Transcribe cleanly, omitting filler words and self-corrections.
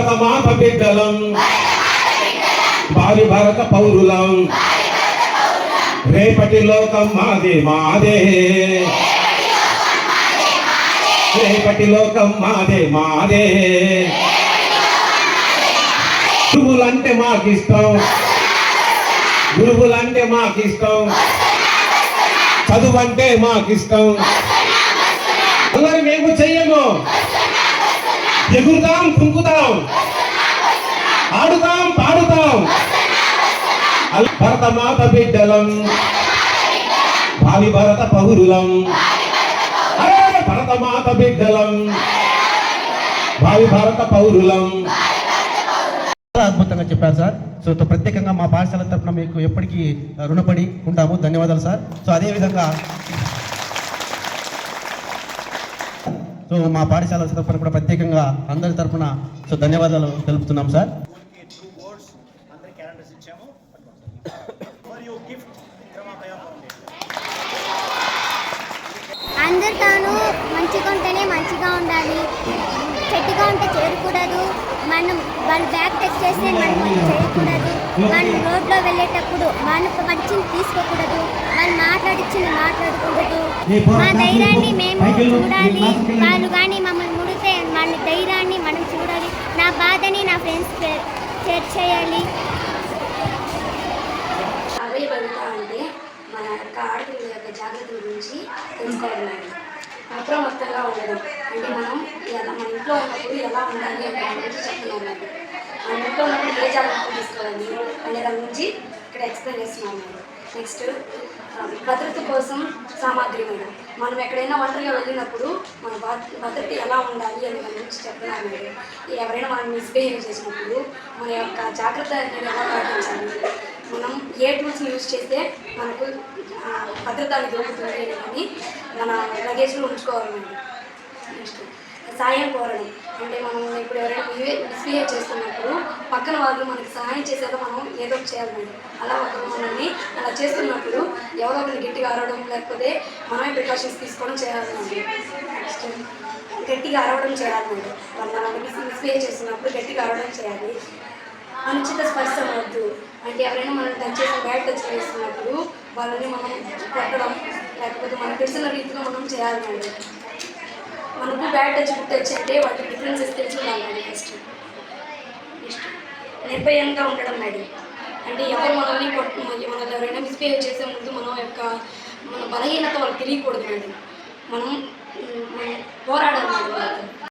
భరతమాత బిడ్డలం, భావి భరత పౌరులం, రేపటి లోకం మాదే మాదే, రేపటి లోకం మాదే మాదే. గురువులంటే మాకిష్టం, గురువులంటే మాకిష్టం, చదువంటే మాకిష్టం. అల్లరి మేము చెయ్యము, ఎగురుతాం కుంకుతాం, ఆడుతాం పాడుతాం. భరతమాత బిడ్డలం, భావి భరత పౌరులం, భరతమాత బిడ్డలం, భావి భారత పౌరులం. చాలా అద్భుతంగా చెప్పారు సార్. సో ప్రత్యేకంగా మా పాఠశాల తరఫున మీకు ఎప్పటికీ రుణపడి ఉంటాము. ధన్యవాదాలు సార్. సో అదేవిధంగా మా పాఠశాల తరఫున కూడా ప్రత్యేకంగా అందరి తరఫున ధన్యవాదాలు తెలుపుతున్నాం సార్. అందరితోనూ మంచిగా ఉంటేనే మంచిగా ఉండాలి, చెట్టుగా ఉంటే చేరకూడదు. మనం వాళ్ళు బ్యాగ్ టచ్ చేస్తే మనం చేయకూడదు. మనం రోడ్లో వెళ్ళేటప్పుడు మన మంచిని తీసుకోకూడదు, వాళ్ళు మాట్లాడించింది మాట్లాడకూడదు. మా ధైర్యాన్ని మేము చూడాలి, వాళ్ళు కానీ మమ్మల్ని ముడితే వాళ్ళ ధైర్యాన్ని మనం చూడాలి. నా బాధని నా ఫ్రెండ్స్ షేర్ చేయాలి. అదే భవిత అంటే మన యొక్క ఆడపిల్లల యొక్క జాగ్రత్తల గురించి తెలుసుకోవాలి. అప్రమత్తంగా ఉండడం అంటే మనం మన ఇంట్లో ఉన్నప్పుడు ఎలా ఉండాలి అనే దాని గురించి చెప్తున్నాం. మన ఇంట్లో ఉన్నప్పుడు ఏ జాగ్రత్తలు తీసుకోవాలి అనే దాని గురించి ఇక్కడ ఎక్స్ప్లెయిన్ చేస్తున్నాం. నెక్స్ట్ భద్రత కోసం సామాగ్రి మేడం. మనం ఎక్కడైనా ఒంటరిగా వెళ్ళినప్పుడు మన భద్రత ఎలా ఉండాలి అనే దాని గురించి చెప్తున్నాం. ఎవరైనా మనం మిస్బిహేవ్ చేసినప్పుడు మన యొక్క జాగ్రత్త అనేది ఎలా పాటించాలి, మనం ఏ టూల్స్ని యూజ్ చేస్తే మనకు భద్రత దొరుకుతుంది అని మన లగేజ్లో ఉంచుకోవాలండి. నెక్స్ట్ సాయం కోరడం అంటే మనం ఇప్పుడు ఎవరైనా మిస్బిహేవ్ చేస్తున్నప్పుడు పక్కన వాళ్ళు మనకి సహాయం చేసేదో మనం ఏదో ఒకటి చేయాలండి. అలా మనల్ని అలా చేస్తున్నప్పుడు ఎవరో ఒకరిని గట్టిగా అరవడం లేకపోతే మనమే ప్రికాషన్స్ తీసుకోవడం చేయాలండి. నెక్స్ట్ గట్టిగా అరవడం చేయాలండి. వాళ్ళు మిస్బిహేవ్ చేస్తున్నప్పుడు గట్టిగా అరవడం చేయాలి. అనుచిత స్పర్శ వద్దు అంటే ఎవరైనా మనం టచ్ చేసి బ్యాడ్ టచ్ చేస్తున్నప్పుడు వాళ్ళని మనం కొట్టడం లేకపోతే మనకు తెలిసిన రీతిలో మనం చేయాలండి. మనకు బ్యాడ్ టచ్ గుడ్ టచ్ అంటే వాటి డిఫరెన్సెస్ తెలిసి ఉండాలండి. నెక్స్ట్ నిర్భయంగా ఉండడం మేడం అంటే ఎవరు మనల్ని మనల్ని ఎవరైనా మిస్బిహేవ్ చేసే ముందు మన బలహీనత వాళ్ళకి తెలియకూడదు మేడం. మనం పోరాడాలి మేడం.